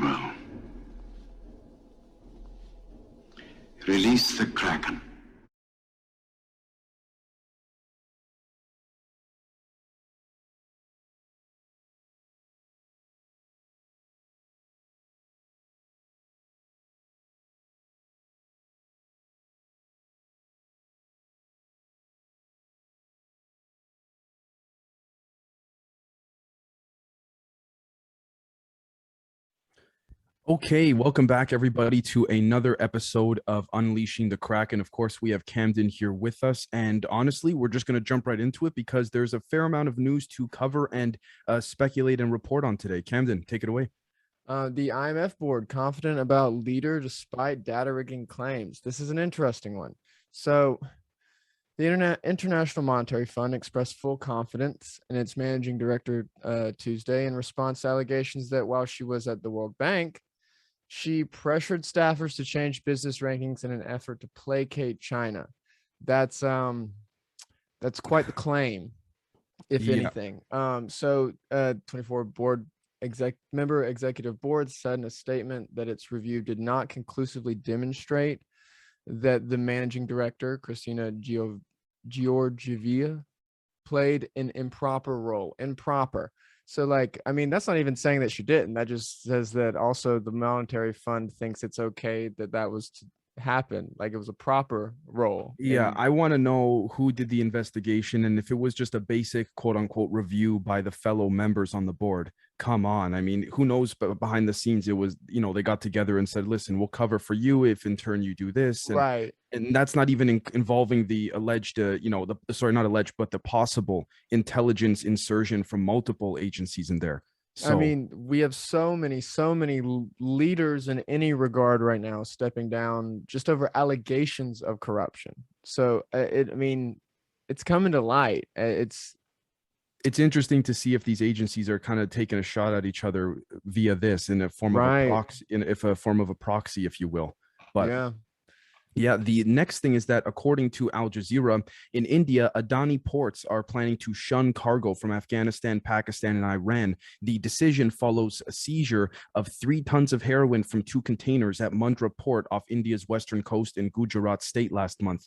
Well, release the Kraken. Okay, welcome back, everybody, to another episode of Unleashing the Kraken. Of course, we have Camden here with us, and honestly, we're just going to jump right into it because there's a fair amount of news to cover and speculate and report on today. Camden, take it away. The IMF board confident about leader despite data rigging claims. This is an interesting one. So, the International Monetary Fund expressed full confidence in its managing director Tuesday in response to allegations that while she was at the World Bank, she pressured staffers to change business rankings in an effort to placate China. That's quite the claim, if anything. 24 board executive board said in a statement that its review did not conclusively demonstrate that the managing director, Christina Georgieva, played an improper role. Improper. So, that's not even saying that she didn't. That just says that also the monetary fund thinks it's okay that was to happen. Like it was a proper role. Yeah, I want to know who did the investigation and if it was just a basic quote unquote review by the fellow members on the board. Come on. I mean, who knows, but behind the scenes, it was, they got together and said, listen, we'll cover for you if in turn you do this. And, right. And that's not even involving the alleged, not alleged, but the possible intelligence insertion from multiple agencies in there. So, I mean, we have so many leaders in any regard right now stepping down just over allegations of corruption. So it's coming to light. It's interesting to see if these agencies are kind of taking a shot at each other via this in a form of a proxy, if you will. But yeah, the next thing is that according to Al Jazeera, in India, Adani Ports are planning to shun cargo from Afghanistan, Pakistan, and Iran. The decision follows a seizure of 3 tons of heroin from 2 containers at Mundra Port off India's western coast in Gujarat state last month.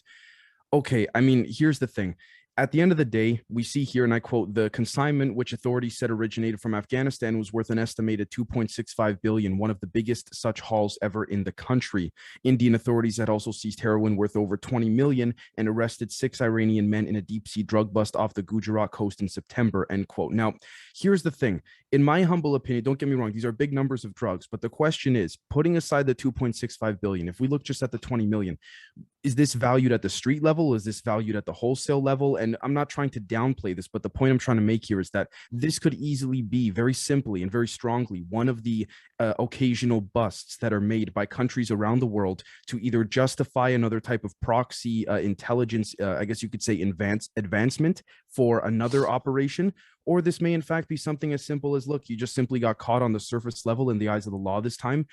Okay, I mean, here's the thing. At the end of the day, we see here, and I quote, the consignment, which authorities said originated from Afghanistan, was worth an estimated $2.65 billion, one of the biggest such hauls ever in the country. Indian authorities had also seized heroin worth over $20 million and arrested 6 Iranian men in a deep-sea drug bust off the Gujarat coast in September, end quote. Now, here's the thing. In my humble opinion, don't get me wrong, these are big numbers of drugs, but the question is, putting aside the $2.65 billion, if we look just at the $20 million, is this valued at the street level? Is this valued at the wholesale level? And I'm not trying to downplay this, but the point I'm trying to make here is that this could easily be very simply and very strongly one of the occasional busts that are made by countries around the world to either justify another type of proxy intelligence, I guess you could say advancement for another operation, or this may in fact be something as simple as, look, you just simply got caught on the surface level in the eyes of the law this time.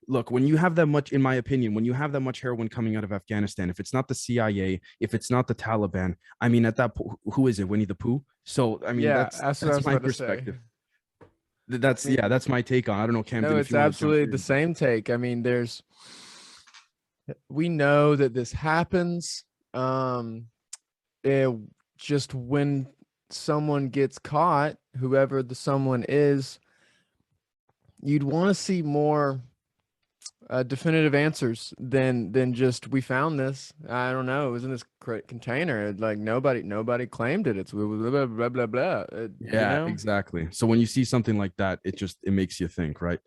Look, when you have that much, in my opinion, when you have that much heroin coming out of Afghanistan, if it's not the CIA, if it's not the Taliban, I mean, at that point, who is it? Winnie the Pooh? So, I mean, that's my perspective. That's my take on. I don't know, Camden. No, it's absolutely the same take. I mean, we know that this happens. Just when someone gets caught, whoever the someone is, you'd want to see more definitive answers than just, we found this. I don't know, it was in this container. Like nobody claimed it. It's blah blah blah blah blah. Exactly. So when you see something like that, it makes you think, right?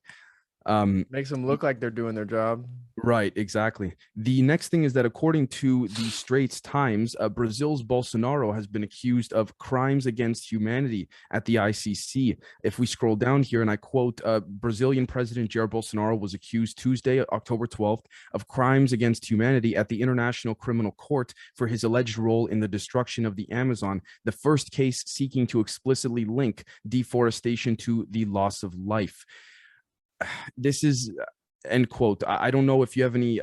Makes them look like they're doing their job. Right, exactly. The next thing is that according to the Straits Times, Brazil's Bolsonaro has been accused of crimes against humanity at the ICC. If we scroll down here, and I quote, Brazilian President Jair Bolsonaro was accused Tuesday, October 12th, of crimes against humanity at the International Criminal Court for his alleged role in the destruction of the Amazon, the first case seeking to explicitly link deforestation to the loss of life. This is end quote. I don't know if you have any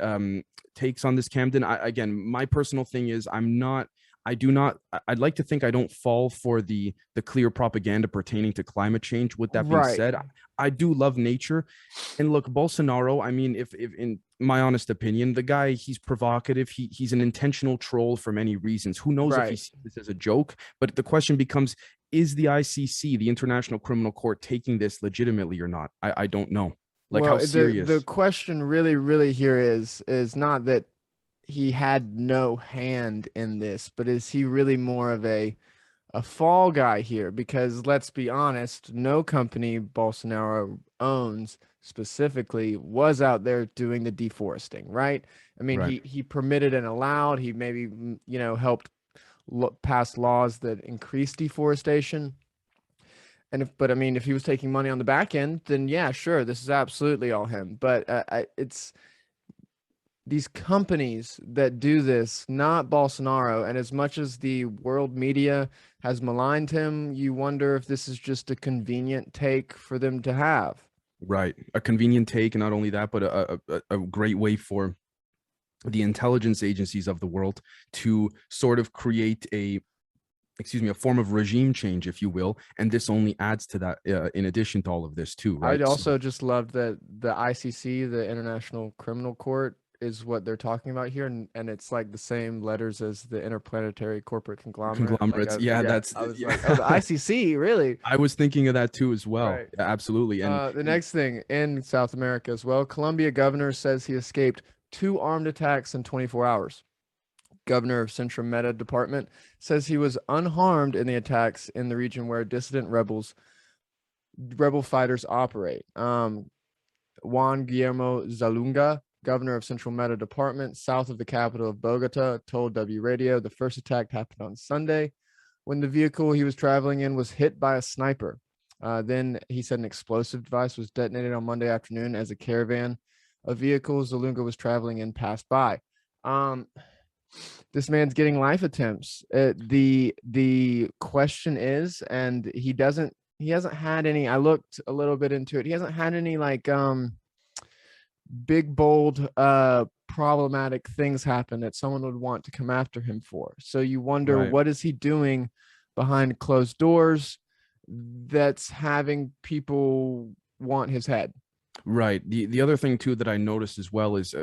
takes on this, Camden. Again, my personal thing is I'm not I'd like to think I don't fall for the clear propaganda pertaining to climate change. With that being said, I do love nature. And look, Bolsonaro, I mean, if in my honest opinion, the guy, he's provocative. He's an intentional troll for many reasons. Who knows if he sees this as a joke? But the question becomes, is the ICC, the International Criminal Court, taking this legitimately or not? I don't know. Like, well, how serious? The question really here is not that he had no hand in this, but is he really more of a fall guy here? Because let's be honest, no company Bolsonaro owns specifically was out there doing the deforesting, right? I mean, he permitted and allowed, he maybe, you know, helped pass laws that increase deforestation. And but I mean, if he was taking money on the back end, then yeah, sure, this is absolutely all him. But it's these companies that do this, not Bolsonaro. And as much as the world media has maligned him, you wonder if this is just a convenient take for them to have. Right. A convenient take. And not only that, but a great way for the intelligence agencies of the world to sort of create a form of regime change, if you will. And this only adds to that in addition to all of this too, right? I'd also just love that the ICC, the International Criminal Court, is what they're talking about here, and it's like the same letters as the interplanetary corporate conglomerates. Like that's I was like, oh, the ICC, really? I was thinking of that too as well. Right. Yeah, absolutely. And the next thing in South America as well, Colombia governor says he escaped 2 armed attacks in 24 hours. Governor of Central Meta Department says he was unharmed in the attacks in the region where dissident rebel fighters operate. Juan Guillermo Zalunga, governor of Central Meta Department, south of the capital of Bogota, told W Radio the first attack happened on Sunday when the vehicle he was traveling in was hit by a sniper. Then he said an explosive device was detonated on Monday afternoon as a caravan of vehicles Zalunga was traveling in passed by. This man's getting life attempts. The question is, and he hasn't had any, I looked a little bit into it, he hasn't had any like big bold problematic things happen that someone would want to come after him for. So you wonder, what is he doing behind closed doors that's having people want his head? Right. The other thing too that I noticed as well is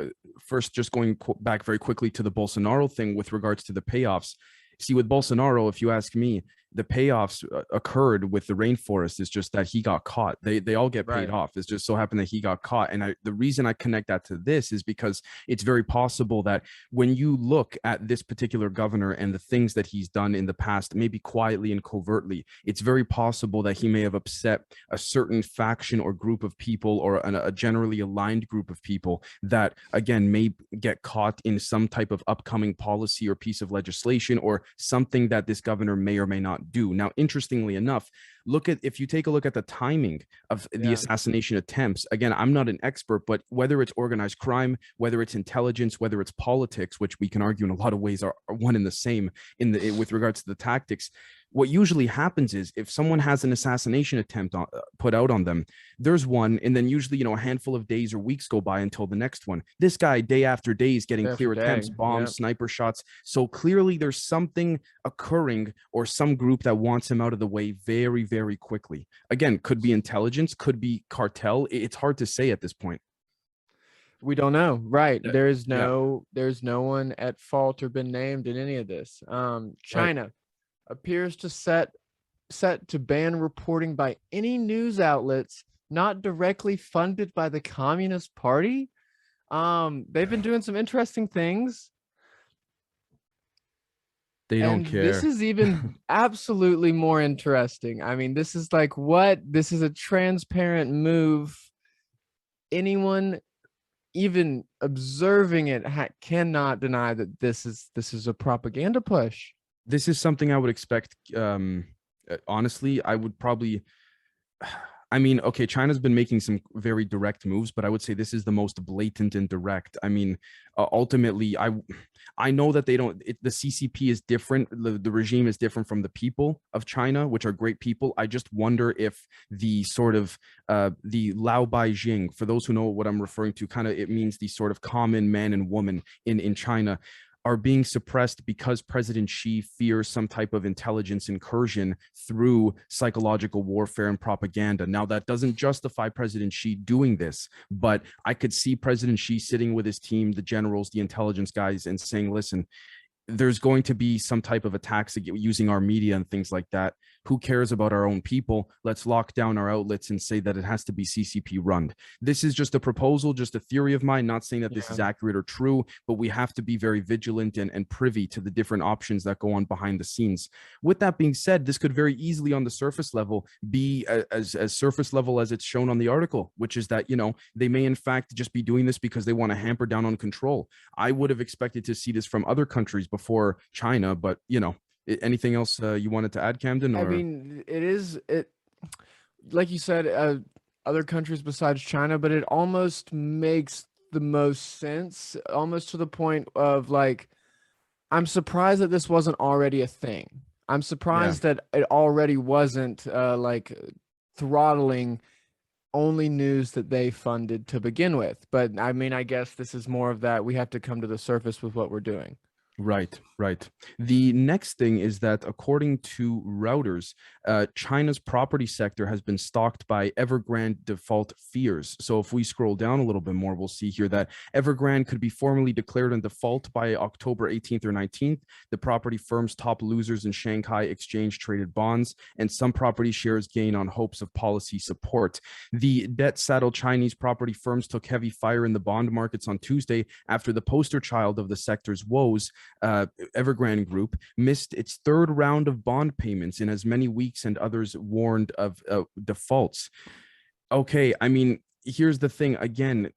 first, just going back very quickly to the Bolsonaro thing with regards to the payoffs. See, with Bolsonaro, if you ask me, the payoffs occurred with the rainforest. It's just that he got caught. They all get paid off. It's just so happened that he got caught. And the reason I connect that to this is because it's very possible that when you look at this particular governor and the things that he's done in the past, maybe quietly and covertly, it's very possible that he may have upset a certain faction or group of people, or a generally aligned group of people that, again, may get caught in some type of upcoming policy or piece of legislation or something that this governor may or may not do. Now, interestingly enough, if you take a look at the timing of the assassination attempts, again, I'm not an expert, but whether it's organized crime, whether it's intelligence, whether it's politics, which we can argue in a lot of ways are one and the same with regards to the tactics, what usually happens is if someone has an assassination attempt put out on them, there's one, and then usually, a handful of days or weeks go by until the next one. This guy, day after day, is getting clear attempts, bombs, sniper shots. So clearly there's something occurring or some group that wants him out of the way very, very quickly. Again, could be intelligence, could be cartel. It's hard to say at this point. We don't know. Right. There's no one at fault or been named in any of this. China appears to set to ban reporting by any news outlets not directly funded by the Communist Party. They've been doing some interesting things. They don't care. This is even absolutely more interesting. I mean, this is like, what? This is a transparent move. Anyone even observing it cannot deny that this is a propaganda push. This is something I would expect. Honestly, I would probably, okay, China's been making some very direct moves, but I would say this is the most blatant and direct. I mean, ultimately, I know that the CCP is different. The regime is different from the people of China, which are great people. I just wonder if the sort of the Lao Beijing, for those who know what I'm referring to, kind of, it means the sort of common man and woman in China. are being suppressed because President Xi fears some type of intelligence incursion through psychological warfare and propaganda. Now, that doesn't justify President Xi doing this, but I could see President Xi sitting with his team, the generals, the intelligence guys, and saying, listen, there's going to be some type of attacks using our media and things like that. Who cares about our own people? Let's lock down our outlets and say that it has to be CCP run. This is just a proposal, just a theory of mine, not saying that this is accurate or true, but we have to be very vigilant and privy to the different options that go on behind the scenes. With that being said, this could very easily on the surface level be as surface level as it's shown on the article, which is that, they may in fact just be doing this because they want to hamper down on control. I would have expected to see this from other countries before China, but anything else you wanted to add, Camden? Or? I mean, it like you said, other countries besides China, but it almost makes the most sense, almost to the point of like, I'm surprised that this wasn't already a thing. I'm surprised that it already wasn't like throttling only news that they funded to begin with. But I mean, I guess this is more of that. We have to come to the surface with what we're doing. Right. The next thing is that according to Reuters, China's property sector has been stalked by Evergrande default fears. So if we scroll down a little bit more, we'll see here that Evergrande could be formally declared in default by October 18th or 19th. The property firm's top losers in Shanghai exchange traded bonds, and some property shares gain on hopes of policy support. The debt-saddled Chinese property firms took heavy fire in the bond markets on Tuesday after the poster child of the sector's woes, Evergrande Group, missed its third round of bond payments in as many weeks, and others warned of defaults. Okay, I mean, here's the thing. Again,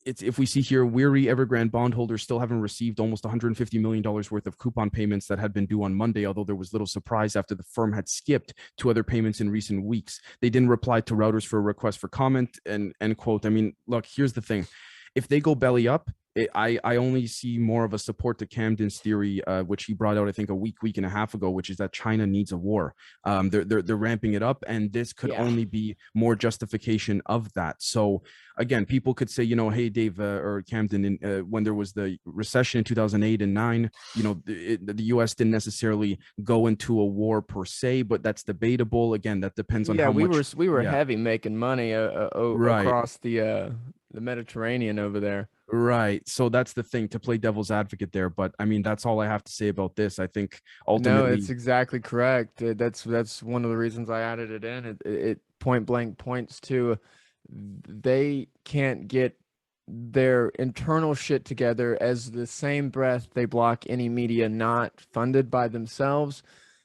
it's if we see here, weary Evergrande bondholders still haven't received almost $150 million worth of coupon payments that had been due on Monday, although there was little surprise after the firm had skipped to other payments in recent weeks. They didn't reply to Reuters for a request for comment, and end quote. I mean, look, here's the thing. If they go belly up, I only see more of a support to Camden's theory, which he brought out, I think, a week and a half ago, which is that China needs a war. They're ramping it up, and this could only be more justification of that. So again, people could say, hey, Dave or Camden, when there was the recession in 2008 and 9, the U.S. didn't necessarily go into a war per se, but that's debatable. Again, that depends on how much. We were heavy making money across the Mediterranean over there. Right. So that's the thing, to play devil's advocate there. But I mean, that's all I have to say about this. I think ultimately. No, it's exactly correct. That's one of the reasons I added it in. It point blank points to they can't get their internal shit together, as the same breath they block any media not funded by themselves.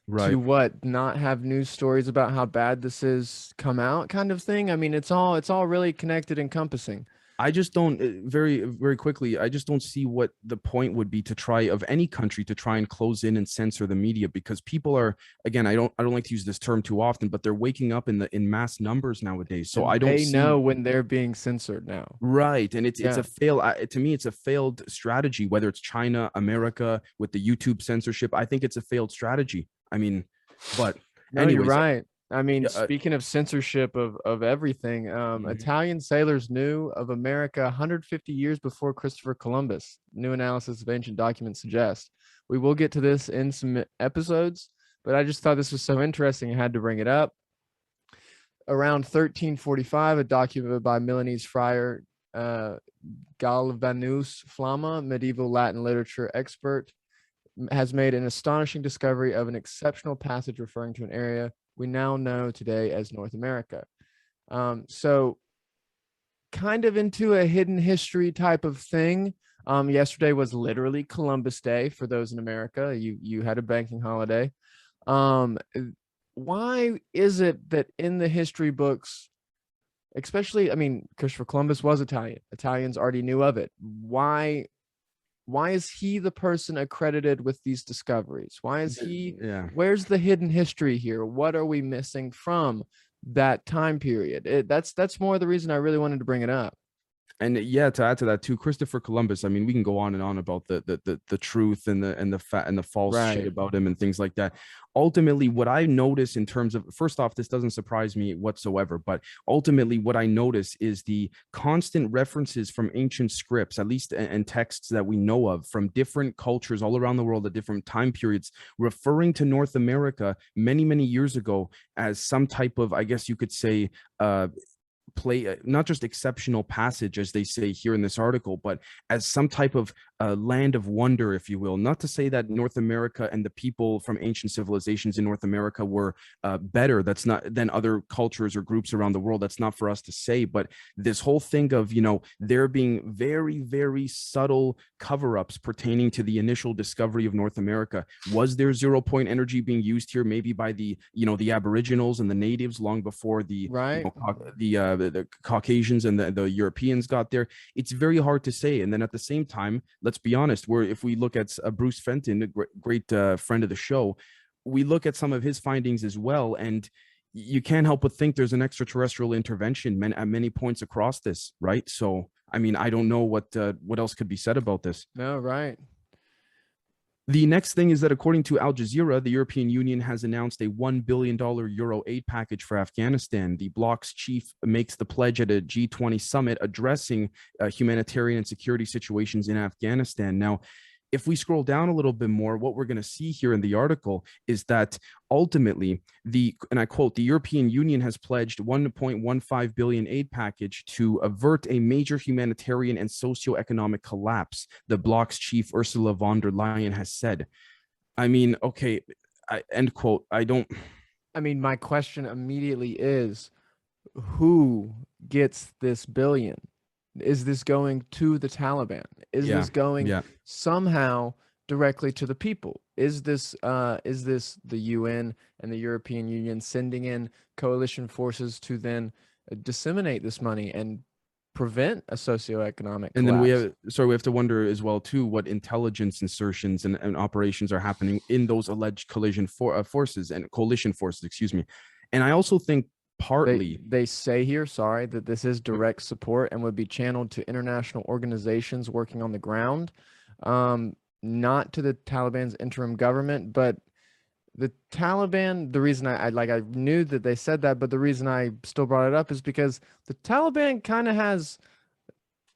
Right. To what, not have news stories about how bad this is come out kind of thing. I mean, it's all really connected, encompassing. I just don't very, very quickly. I just don't see what the point would be to try of any country to try and close in and censor the media, because people are, again, I don't like to use this term too often, but they're waking up in mass numbers nowadays. So they know when they're being censored now. Right. And it's a fail. To me, it's a failed strategy, whether it's China, America with the YouTube censorship. I think it's a failed strategy. I mean, but anyways, you're right. I mean, speaking of censorship of everything, Italian sailors knew of America 150 years before Christopher Columbus. New analysis of ancient documents suggests. We will get to this in some episodes, but I just thought this was so interesting, I had to bring it up. Around 1345, a document by Milanese friar Galvanus Flama, medieval Latin literature expert, has made an astonishing discovery of an exceptional passage referring to an area we now know today as North America. So kind of into a hidden history type of thing. Yesterday was literally Columbus Day for those in America. You had a banking holiday. Why is it that in the history books, especially, I mean, Christopher Columbus was Italian. Italians already knew of it. Why is he the person accredited with these discoveries? Why is he? Where's the hidden history here? What are we missing from that time period? That's more the reason I really wanted to bring it up. And yeah, to add to that too, Christopher Columbus. I mean, we can go on and on about the truth and the false shit about him and things like that. Ultimately, what I notice in terms of, first off, this doesn't surprise me whatsoever, but ultimately, what I notice is the constant references from ancient scripts, at least and texts that we know of from different cultures all around the world at different time periods, referring to North America many years ago as some type of, I guess you could say, not just exceptional passage as they say here in this article, but as some type of land of wonder, if you will. Not to say that North America and the people from ancient civilizations in North America were better, that's not, than other cultures or groups around the world. That's not for us to say, but this whole thing of, you know, there being very subtle cover-ups pertaining to the initial discovery of North America. Was there 0 point energy being used here, maybe by the, you know, the Aboriginals and the natives long before the, you know, the Caucasians and the Europeans got there? It's very hard to say. And then at the same time, let's be honest, if we look at Bruce Fenton, a great friend of the show, we look at some of his findings as well, and you can't help but think there's an extraterrestrial intervention at many points across this, right? So, I mean, I don't know what else could be said about this. No, right. The next thing is that according to Al Jazeera, the European Union has announced a $1 billion euro aid package for Afghanistan. The bloc's chief makes the pledge at a G20 summit addressing humanitarian and security situations in Afghanistan. Now, if we scroll down a little bit more, what we're going to see here in the article is that ultimately, and I quote, the European Union has pledged 1.15 billion aid package to avert a major humanitarian and socioeconomic collapse, the bloc's chief Ursula von der Leyen has said. I mean, okay, end quote. I mean, my question immediately is, who gets this billion? Is this going to the Taliban? Is this going somehow directly to the people? Is this the UN and the European Union sending in coalition forces to then disseminate this money and prevent a socioeconomic collapse? And then we have to wonder as well too what intelligence insertions and operations are happening in those alleged coalition forces and coalition forces, excuse me. And I also think partly they say here, sorry, that this is direct support and would be channeled to international organizations working on the ground, not to the Taliban's interim government. But the Taliban, the reason I knew that they said that, but the reason I still brought it up is because the Taliban kind of has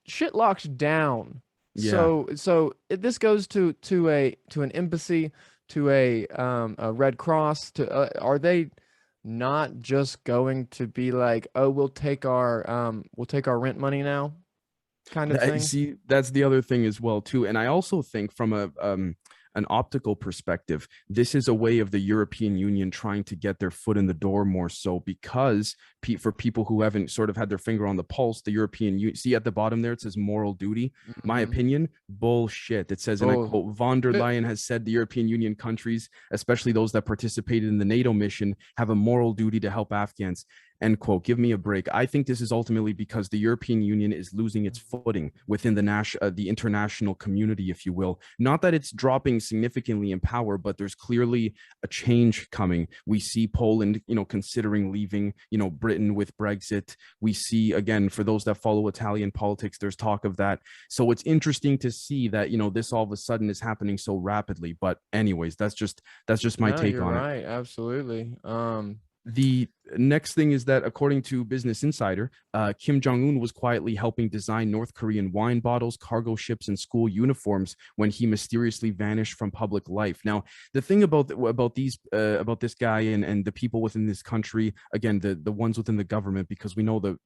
shit locked down. So this goes to an embassy, to a Red Cross, to are they not just going to be like, oh, we'll take our rent money now, kind of thing? See, that's the other thing as well too. And I also think from an optical perspective, this is a way of the European Union trying to get their foot in the door more so, because for people who haven't sort of had their finger on the pulse, the European Union, see at the bottom there, it says moral duty. My opinion, bullshit. It says, and I quote, von der Leyen has said the European Union countries, especially those that participated in the NATO mission, have a moral duty to help Afghans. End quote. Give me a break. I think this is ultimately because the European Union is losing its footing within the international community, if you will. Not that it's dropping significantly in power, but there's clearly a change coming. We see Poland, you know, considering leaving, you know, Britain with Brexit. We see, again, for those that follow Italian politics, there's talk of that. So it's interesting to see that, you know, this all of a sudden is happening so rapidly. But anyways, that's just my take on it. Right, absolutely. The next thing is that according to Business Insider, Kim Jong-un was quietly helping design North Korean wine bottles, cargo ships, and school uniforms when he mysteriously vanished from public life. Now, the thing about this guy and the people within this country, again, the ones within the government, because we know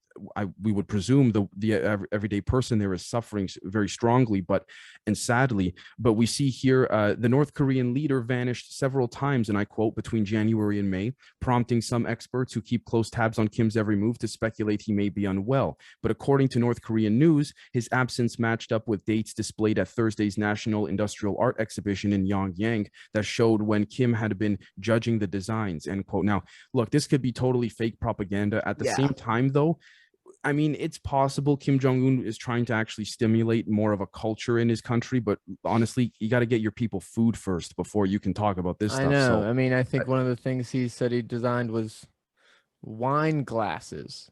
we would presume the everyday person there is suffering very strongly, and sadly, but we see here the North Korean leader vanished several times, and I quote, between January and May, prompting some experts who keep close tabs on Kim's every move to speculate he may be unwell. But according to North Korean news, his absence matched up with dates displayed at Thursday's National Industrial Art Exhibition in Pyongyang that showed when Kim had been judging the designs, end quote. Now, look, this could be totally fake propaganda. At the same time, though, I mean, it's possible Kim Jong-un is trying to actually stimulate more of a culture in his country, but honestly, you got to get your people food first before you can talk about this stuff. I know. I mean, I think one of the things he said he designed was wine glasses.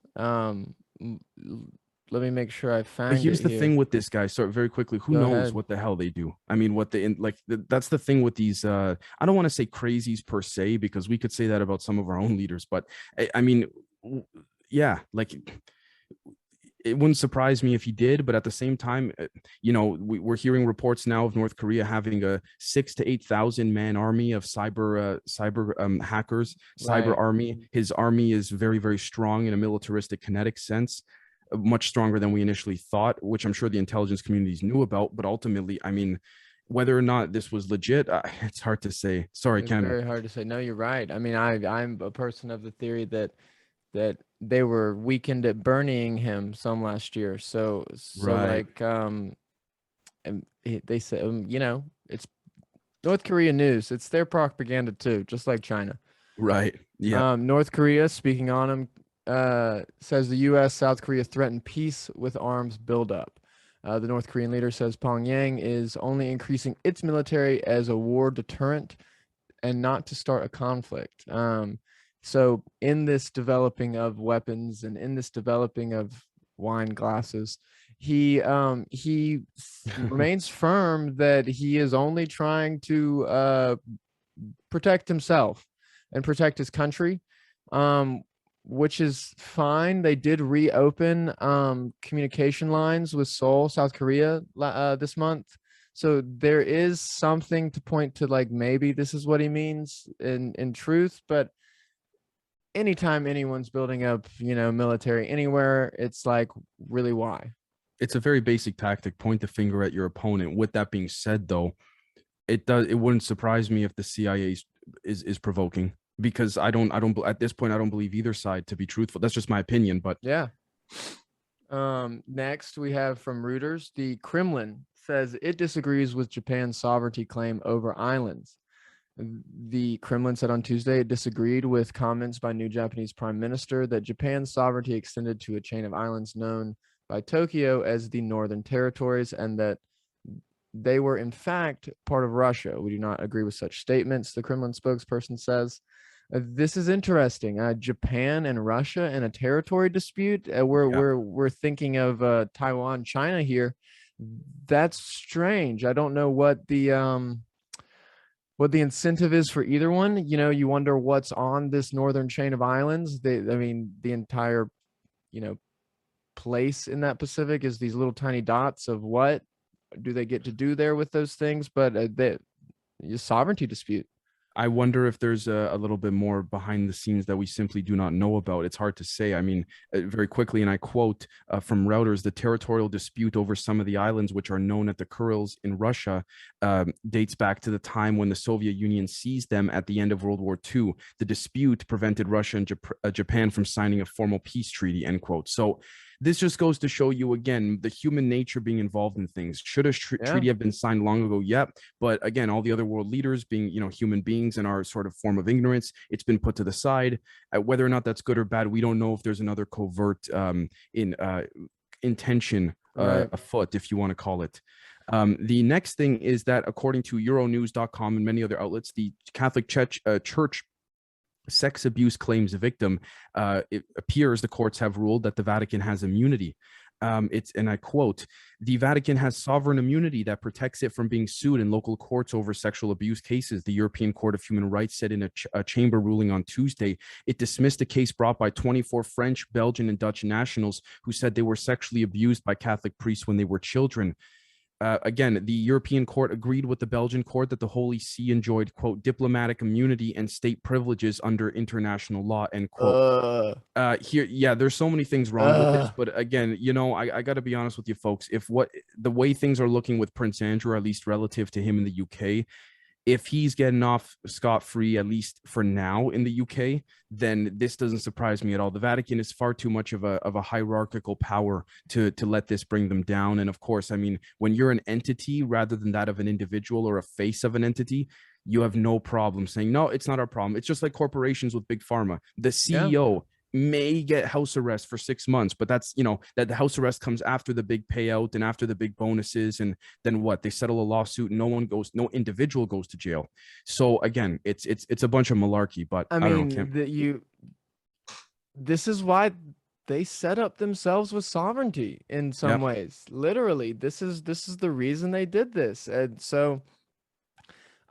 let me make sure I find But here's it the here. thing with this guy. So very quickly, who Go knows ahead. what the hell they do? I mean, what they like. That's the thing with these. I don't want to say crazies per se, because we could say that about some of our own leaders. But I mean, yeah, like it wouldn't surprise me if he did. But at the same time, you know, we're hearing reports now of North Korea having a 6,000 to 8,000 man army of cyber hackers, cyber Right. army. His army is very, very strong in a militaristic kinetic sense, much stronger than we initially thought, which I'm sure the intelligence communities knew about. But ultimately, I mean, whether or not this was legit, it's hard to say. Sorry, It's Ken. very hard to say. No, you're right. I mean, I'm a person of the theory that they were weakened at burning him some last year. So Right. like they said, you know, it's North Korea news. It's their propaganda too, just like China. Right. Yeah. North Korea, speaking on him, says the U.S. South Korea threatened peace with arms buildup. The North Korean leader says Pyongyang is only increasing its military as a war deterrent and not to start a conflict. So in this developing of weapons and in this developing of wine glasses, he remains firm that he is only trying to protect himself and protect his country, which is fine. They did reopen communication lines with Seoul, South Korea this month. So there is something to point to, like maybe this is what he means in truth. But anytime anyone's building up, you know, military anywhere, it's like, really, why? It's a very basic tactic. Point the finger at your opponent. With that being said, though, it wouldn't surprise me if the CIA is provoking, because I don't at this point I don't believe either side, to be truthful. That's just my opinion, but yeah. Next we have from Reuters, the Kremlin says it disagrees with Japan's sovereignty claim over islands. The Kremlin said on Tuesday it disagreed with comments by new Japanese Prime Minister that Japan's sovereignty extended to a chain of islands known by Tokyo as the Northern Territories, and that they were in fact part of Russia. We do not agree with such statements, the Kremlin spokesperson says. This is interesting. Japan and Russia in a territory dispute. We're thinking of Taiwan, China here. That's strange. I don't know what the incentive is for either one. You know, you wonder what's on this northern chain of islands. I mean, the entire, you know, place in that Pacific is these little tiny dots of what do they get to do there with those things? But the sovereignty dispute. I wonder if there's a little bit more behind the scenes that we simply do not know about. It's hard to say. I mean, very quickly, and I quote from Reuters, the territorial dispute over some of the islands, which are known as the Kurils in Russia, dates back to the time when the Soviet Union seized them at the end of World War II. The dispute prevented Russia and Japan from signing a formal peace treaty, end quote. So this just goes to show you again the human nature being involved in things. Should a treaty have been signed long ago? Yep. But again, all the other world leaders being, you know, human beings in our sort of form of ignorance, it's been put to the side. Whether or not that's good or bad, we don't know if there's another covert intention afoot, if you want to call it. The next thing is that according to Euronews.com and many other outlets, the Catholic Church sex abuse claims victim, it appears the courts have ruled that the Vatican has immunity. And I quote, the Vatican has sovereign immunity that protects it from being sued in local courts over sexual abuse cases. The European Court of Human Rights said in a chamber ruling on Tuesday. It dismissed a case brought by 24 French, Belgian, and Dutch nationals who said they were sexually abused by Catholic priests when they were children. Again, the European court agreed with the Belgian court that the Holy See enjoyed, quote, diplomatic immunity and state privileges under international law, end quote. There's so many things wrong with this, but again, you know, I got to be honest with you folks. If the way things are looking with Prince Andrew, at least relative to him in the UK, if he's getting off scot-free, at least for now in the UK, then this doesn't surprise me at all. The Vatican is far too much of a hierarchical power to let this bring them down. And of course, I mean, when you're an entity rather than that of an individual or a face of an entity, you have no problem saying, no, it's not our problem. It's just like corporations with big pharma. The CEO may get house arrest for 6 months, but that's, you know, that the house arrest comes after the big payout and after the big bonuses, and then what, they settle a lawsuit and no individual goes to jail. So again, it's a bunch of malarkey. But I mean, this is why they set up themselves with sovereignty in some ways. Literally, this is the reason they did this. And so,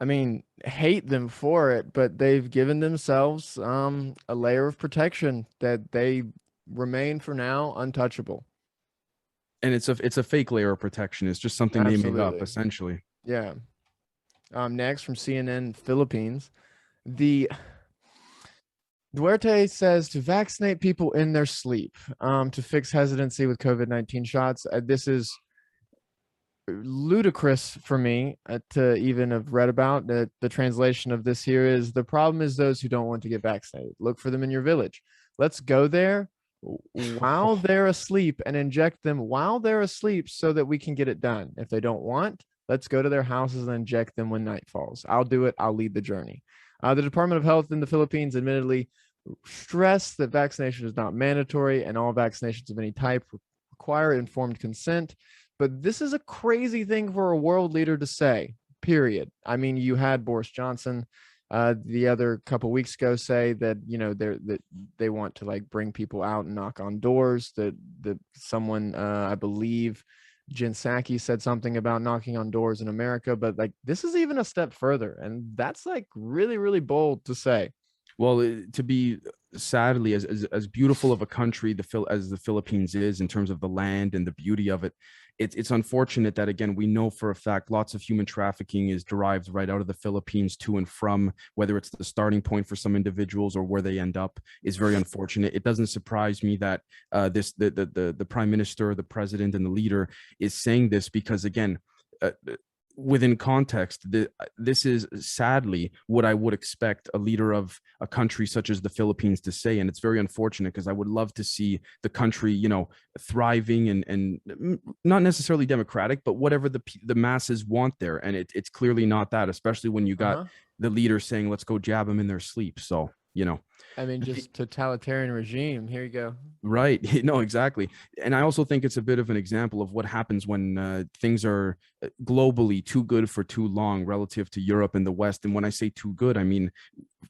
I mean, hate them for it, but they've given themselves a layer of protection that they remain for now untouchable. And it's a fake layer of protection. It's just something they made up, essentially. Yeah. Next from CNN Philippines, the Duarte says to vaccinate people in their sleep to fix hesitancy with COVID-19 shots. This is ludicrous for me to even have read about. The translation of this here is: the problem is those who don't want to get vaccinated. Look for them in your village. Let's go there while they're asleep and inject them while they're asleep so that we can get it done. If they don't want, let's go to their houses and inject them when night falls. I'll do it. I'll lead the journey. The Department of Health in the Philippines admittedly stressed that vaccination is not mandatory and all vaccinations of any type require informed consent. But this is a crazy thing for a world leader to say, period. I mean, you had Boris Johnson the other couple weeks ago say that, you know, that they want to like bring people out and knock on doors. That someone, I believe, Jen Psaki said something about knocking on doors in America, but like this is even a step further, and that's like really, really bold to say. Well, to be sadly as beautiful of a country as the Philippines is in terms of the land and the beauty of it, it's unfortunate that, again, we know for a fact lots of human trafficking is derived right out of the Philippines to and from, whether it's the starting point for some individuals or where they end up, is very unfortunate. It doesn't surprise me that the prime minister, the president, and the leader is saying this because, again, within context, this is sadly what I would expect a leader of a country such as the Philippines to say. And it's very unfortunate because I would love to see the country, you know, thriving and not necessarily democratic, but whatever the masses want there. And it's clearly not that, especially when you got the leader saying, let's go jab them in their sleep. So, you know, I mean, just totalitarian regime. Here you go. Right. No, exactly. And I also think it's a bit of an example of what happens when things are globally too good for too long relative to Europe and the West. And when I say too good, I mean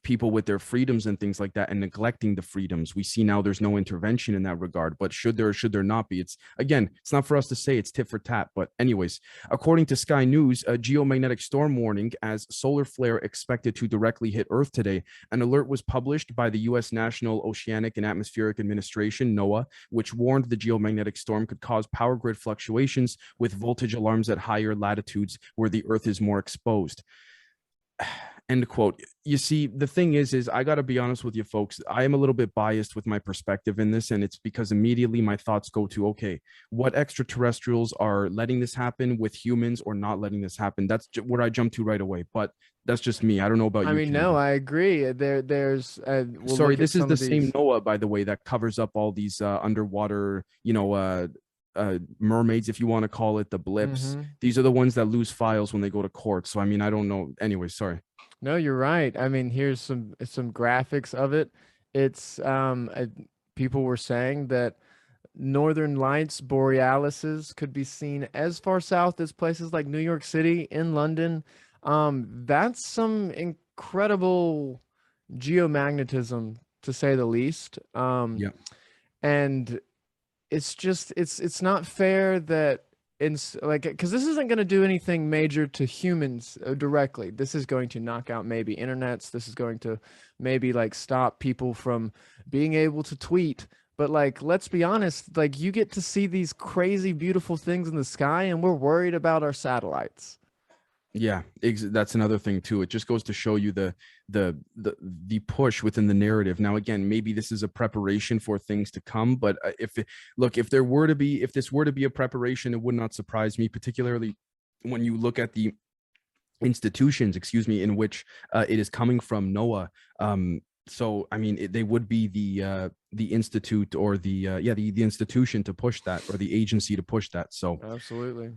people with their freedoms and things like that and neglecting the freedoms. We see now there's no intervention in that regard, but should there or should there not be? It's, again, it's not for us to say, it's tit for tat. But anyways, according to Sky News, a geomagnetic storm warning as solar flare expected to directly hit Earth today. An alert was published by the U.S. National Oceanic and Atmospheric Administration, NOAA, which warned the geomagnetic storm could cause power grid fluctuations with voltage alarms at higher latitudes where the Earth is more exposed. End quote. You see, the thing is I got to be honest with you folks. I am a little bit biased with my perspective in this, and it's because immediately my thoughts go to, okay, what extraterrestrials are letting this happen with humans or not letting this happen? That's where I jump to right away. But that's just me. I don't know about you. I mean, no, I agree. There's sorry, this is the same NOAA, by the way, that covers up all these underwater, you know, mermaids, if you want to call it, the blips. These are the ones that lose files when they go to court. So I mean, I don't know. Anyway, sorry. No, you're right. I mean, here's some graphics of it. It's people were saying that northern lights borealises could be seen as far south as places like New York City, in London. That's some incredible geomagnetism, to say the least. Yeah. And it's just it's not fair that because this isn't going to do anything major to humans directly. This is going to knock out maybe internets. This is going to maybe like stop people from being able to tweet. But like, let's be honest, like you get to see these crazy, beautiful things in the sky and we're worried about our satellites. Yeah, that's another thing too. It just goes to show you the push within the narrative. Now, again, maybe this is a preparation for things to come, but if this were to be a preparation, it would not surprise me, particularly when you look at the institutions, in which it is coming from, NOAA. So, I mean, they would be the institute or the institution to push that, or the agency to push that. So absolutely.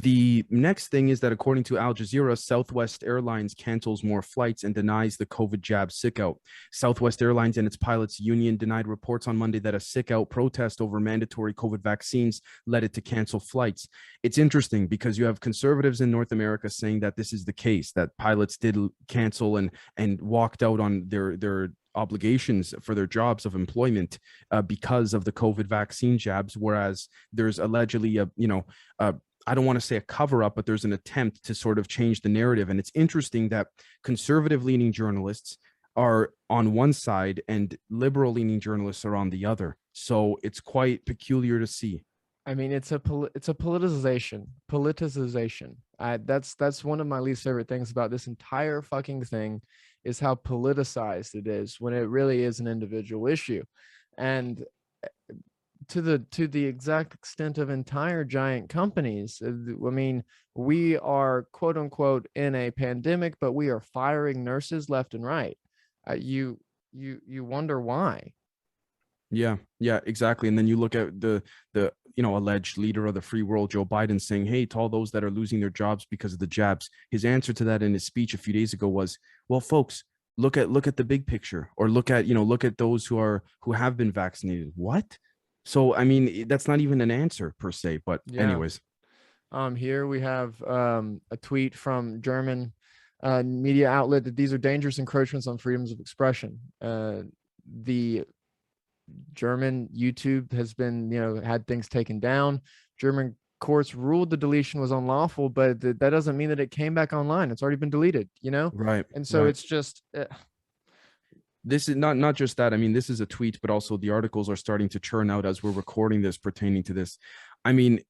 The next thing is that according to Al Jazeera, Southwest Airlines cancels more flights and denies the COVID jab sick out. Southwest Airlines and its pilots union denied reports on Monday that a sick out protest over mandatory COVID vaccines led it to cancel flights. It's interesting because you have conservatives in North America saying that this is the case, that pilots did cancel and walked out on their obligations for their jobs of employment because of the COVID vaccine jabs, whereas there's allegedly a I don't want to say a cover up, but there's an attempt to sort of change the narrative. And it's interesting that conservative leaning journalists are on one side and liberal leaning journalists are on the other. So it's quite peculiar to see. I mean, it's a politicization. That's one of my least favorite things about this entire fucking thing, is how politicized it is when it really is an individual issue. And to the exact extent of entire giant companies. I mean, we are quote unquote in a pandemic, but we are firing nurses left and right. You wonder why. Yeah, exactly. And then you look at the alleged leader of the free world, Joe Biden, saying, hey, to all those that are losing their jobs because of the jabs. His answer to that in his speech a few days ago was, well, folks, look at the big picture, or look at those who have been vaccinated. What? So, I mean, that's not even an answer per se, but anyways. Here we have a tweet from German media outlet that these are dangerous encroachments on freedoms of expression. The German YouTube has been, had things taken down. German courts ruled the deletion was unlawful, but that doesn't mean that it came back online. It's already been deleted, Right. And so it's just... This is not just that. I mean, this is a tweet, but also the articles are starting to churn out as we're recording this pertaining to this. I mean,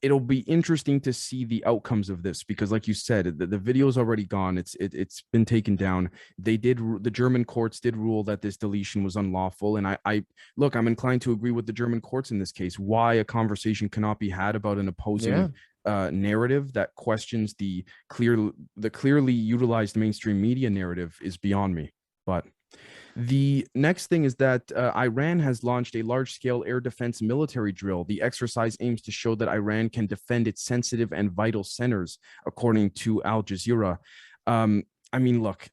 it'll be interesting to see the outcomes of this because, like you said, the video's already gone. It's been taken down. The German courts did rule that this deletion was unlawful. And I'm inclined to agree with the German courts in this case. Why a conversation cannot be had about an opposing narrative that questions the clearly utilized mainstream media narrative is beyond me. But the next thing is that Iran has launched a large-scale air defense military drill. The exercise aims to show that Iran can defend its sensitive and vital centers, according to Al Jazeera. I mean, look,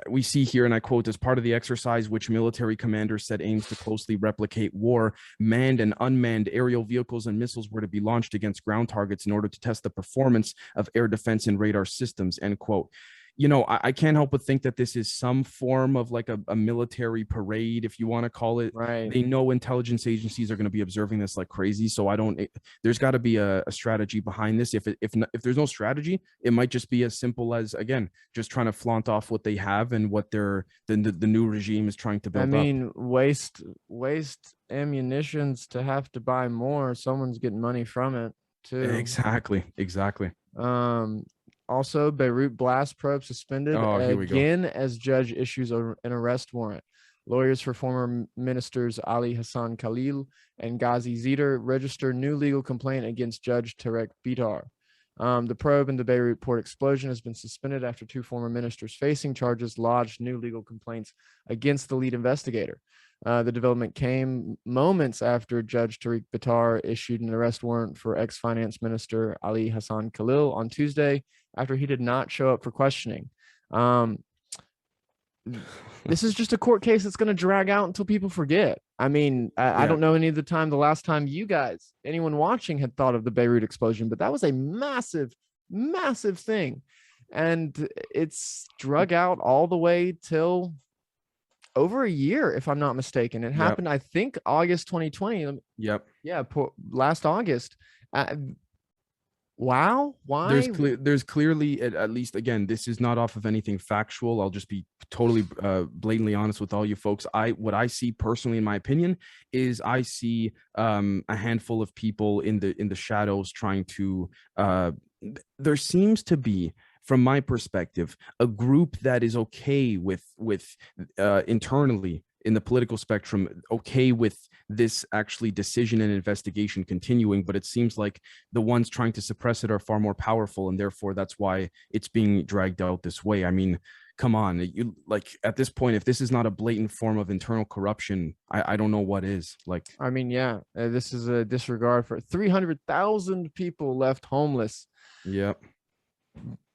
we see here, and I quote, as part of the exercise, which military commanders said aims to closely replicate war, manned and unmanned aerial vehicles and missiles were to be launched against ground targets in order to test the performance of air defense and radar systems, end quote. I can't help but think that this is some form of like a military parade, if you want to call it. Right. They know intelligence agencies are going to be observing this like crazy. So there's got to be a strategy behind this. If there's no strategy, it might just be as simple as, again, just trying to flaunt off what they have and what the new regime is trying to build up. I mean, waste ammunitions to have to buy more. Someone's getting money from it too. Exactly. Also, Beirut blast probe suspended again as judge issues an arrest warrant. Lawyers for former ministers Ali Hassan Khalil and Ghazi Zeder register new legal complaint against Judge Tarek Bitar. The probe in the Beirut port explosion has been suspended after two former ministers facing charges lodged new legal complaints against the lead investigator. The development came moments after Judge Tariq Bitar issued an arrest warrant for ex-finance minister Ali Hassan Khalil on Tuesday after he did not show up for questioning. This is just a court case that's going to drag out until people forget. I mean, I don't know the last time you guys, anyone watching, had thought of the Beirut explosion, but that was a massive, massive thing. And it's drug out all the way till over a year, if I'm not mistaken. It happened, I think, August 2020. Yep. Yeah, last August. Wow. Why? There's clearly, at least, again, this is not off of anything factual. I'll just be totally blatantly honest with all you folks. What I see personally, in my opinion, is I see a handful of people in the shadows trying to. There seems to be, from my perspective, a group that is okay with internally in the political spectrum, okay with this actually decision and investigation continuing, but it seems like the ones trying to suppress it are far more powerful, and therefore that's why it's being dragged out this way. I mean, come on, you like at this point, if this is not a blatant form of internal corruption, I don't know what is. Like, I mean, yeah, this is a disregard for 300,000 people left homeless. Yep.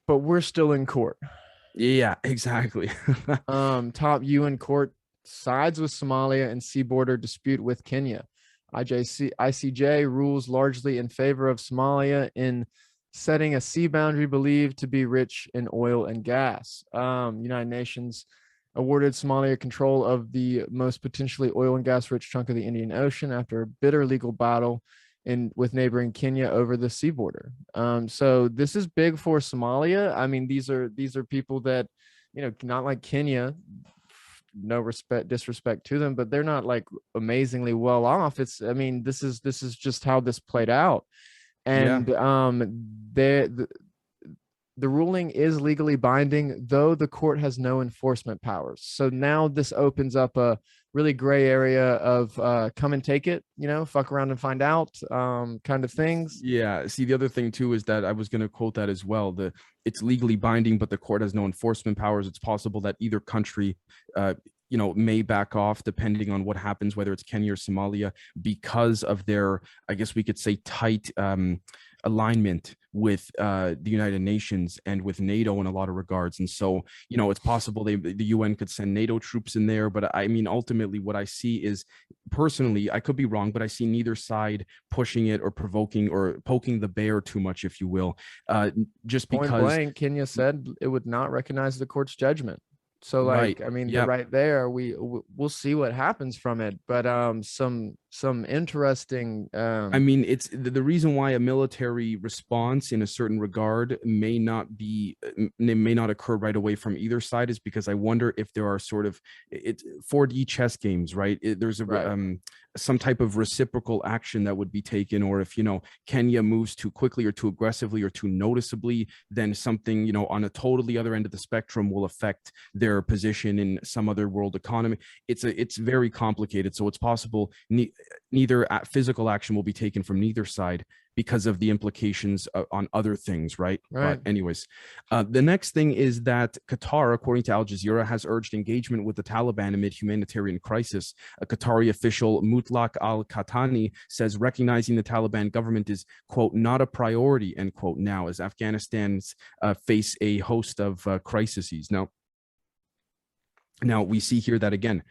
But we're still in court. Yeah, exactly. Top UN court sides with Somalia and sea border dispute with Kenya. ICJ rules largely in favor of Somalia in setting a sea boundary believed to be rich in oil and gas. United Nations awarded Somalia control of the most potentially oil and gas rich chunk of the Indian Ocean after a bitter legal battle with neighboring Kenya over the sea border. So this is big for Somalia. I mean, these are people that, not like Kenya, no disrespect to them, but they're not like amazingly well off. I mean, this is just how this played out. And the ruling is legally binding, though the court has no enforcement powers. So now this opens up a really gray area of come and take it, fuck around and find out kind of things. Yeah. See, the other thing too is that I was going to quote that as well. It's legally binding, but the court has no enforcement powers. It's possible that either country, may back off depending on what happens, whether it's Kenya or Somalia, because of their, I guess we could say, tight alignment with the United Nations and with NATO in a lot of regards. And so, it's possible the UN could send NATO troops in there. But I mean, ultimately, what I see is, personally, I could be wrong, but I see neither side pushing it or provoking or poking the bear too much, if you will, just because point blank, Kenya said it would not recognize the court's judgment. So like, right. I mean, right there, we'll see what happens from it. But some interesting. I mean, it's the reason why a military response in a certain regard may not occur right away from either side is because I wonder if there are sort of 4D chess games, right? There's some type of reciprocal action that would be taken, or if Kenya moves too quickly or too aggressively or too noticeably, then something on a totally other end of the spectrum will affect their position in some other world economy. It's very complicated, so it's possible neither physical action will be taken from neither side because of the implications on other things, right? But anyways, the next thing is that Qatar, according to Al Jazeera, has urged engagement with the Taliban amid humanitarian crisis. A Qatari official, Mutlaq al-Khatani, says recognizing the Taliban government is, quote, not a priority, end quote, now as Afghanistan's face a host of crises. Now we see here that, again,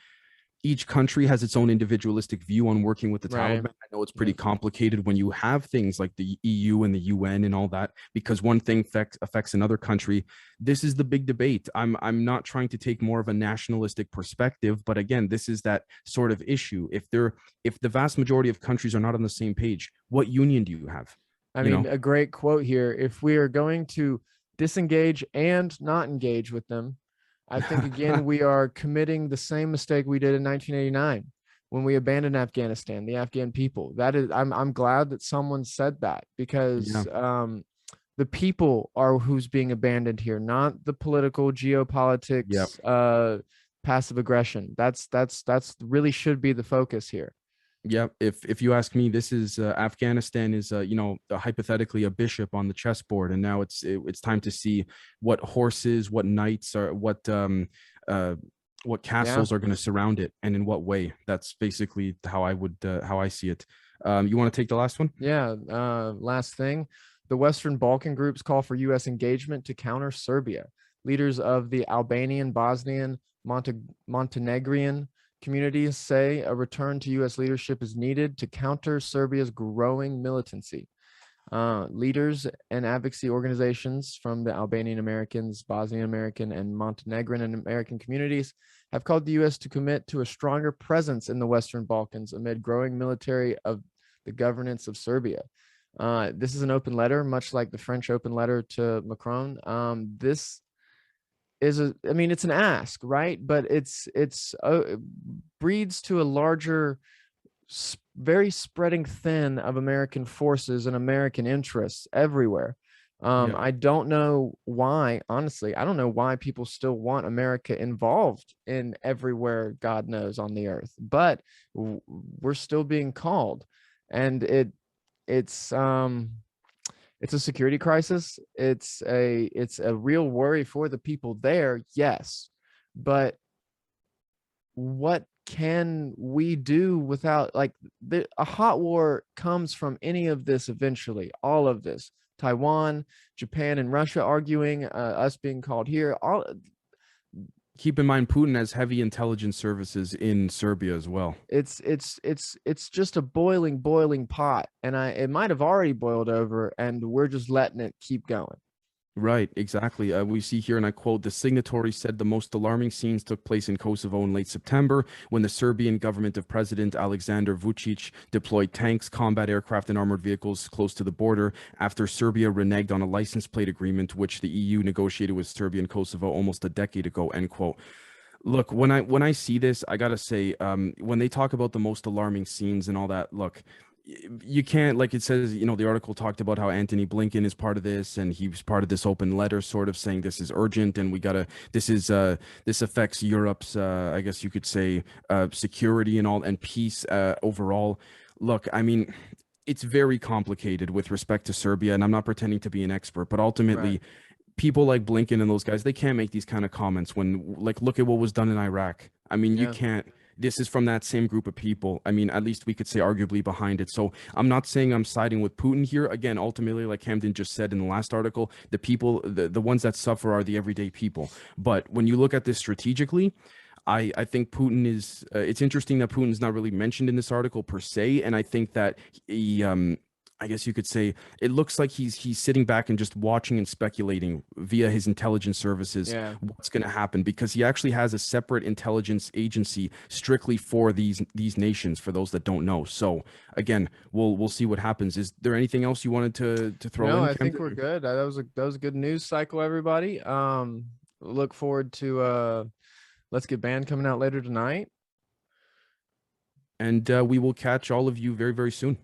each country has its own individualistic view on working with the Taliban. I know it's pretty complicated when you have things like the EU and the UN and all that, because one thing affects another country. This is the big debate. I'm not trying to take more of a nationalistic perspective, but again, this is that sort of issue. If the vast majority of countries are not on the same page, what union do you have? I mean, a great quote here. If we are going to disengage and not engage with them, I think, again, we are committing the same mistake we did in 1989 when we abandoned Afghanistan, the Afghan people. That is, I'm glad that someone said that, because the people are who's being abandoned here, not the political geopolitics, passive aggression. That's really should be the focus here. Yeah, if you ask me, this is Afghanistan is hypothetically a bishop on the chessboard, and now it's time to see what horses, what knights are, what castles are going to surround it, and in what way. That's basically how I see it. You want to take the last one? Yeah, last thing. The Western Balkan groups call for U.S. engagement to counter Serbia. Leaders of the Albanian, Bosnian, Montenegrin communities say a return to U.S. leadership is needed to counter Serbia's growing militancy. Leaders and advocacy organizations from the Albanian Americans, Bosnian American, and Montenegrin and American communities have called the U.S. to commit to a stronger presence in the Western Balkans amid growing military of the governance of Serbia. This is an open letter, much like the French open letter to Macron. This is it's an ask, right? But it breeds to a larger, very spreading thin of American forces and American interests everywhere. I don't know why, honestly, I don't know why people still want America involved in everywhere, God knows, on the earth, but we're still being called. And it's It's a security crisis. It's a real worry for the people there, yes. But what can we do without, like, a hot war comes from any of this eventually, all of this. Taiwan, Japan, and Russia arguing, us being called here, all. Keep in mind, Putin has heavy intelligence services in Serbia as well. It's just a boiling pot, and it might have already boiled over, and we're just letting it keep going. Right, exactly. We see here, and I quote, the signatory said the most alarming scenes took place in Kosovo in late September when the Serbian government of President Aleksandar Vučić deployed tanks, combat aircraft, and armored vehicles close to the border after Serbia reneged on a license plate agreement which the EU negotiated with Serbia and Kosovo almost a decade ago, end quote. Look, when I see this, I gotta say, when they talk about the most alarming scenes and all that, look, you can't, like it says, you know, the article talked about how Antony Blinken is part of this, and he was part of this open letter sort of saying this is urgent and we gotta, this affects Europe's, I guess you could say, security and all, and peace overall. Look, I mean, it's very complicated with respect to Serbia, and I'm not pretending to be an expert, but ultimately, right, people like Blinken and those guys, they can't make these kind of comments when, like, look at what was done in Iraq. I mean, you can't. This is from that same group of people. I mean, at least we could say arguably behind it. So I'm not saying I'm siding with Putin here. Again, ultimately, like Camden just said in the last article, the people, the ones that suffer are the everyday people. But when you look at this strategically, I think Putin is, it's interesting that Putin's not really mentioned in this article per se. And I think that he, I guess you could say it looks like he's sitting back and just watching and speculating via his intelligence services what's going to happen, because he actually has a separate intelligence agency strictly for these nations, for those that don't know. So again, we'll see what happens. Is there anything else you wanted to throw in? No, I think we're good. That was a good news cycle, everybody. Look forward to Let's Get Banned coming out later tonight. And we will catch all of you very, very soon.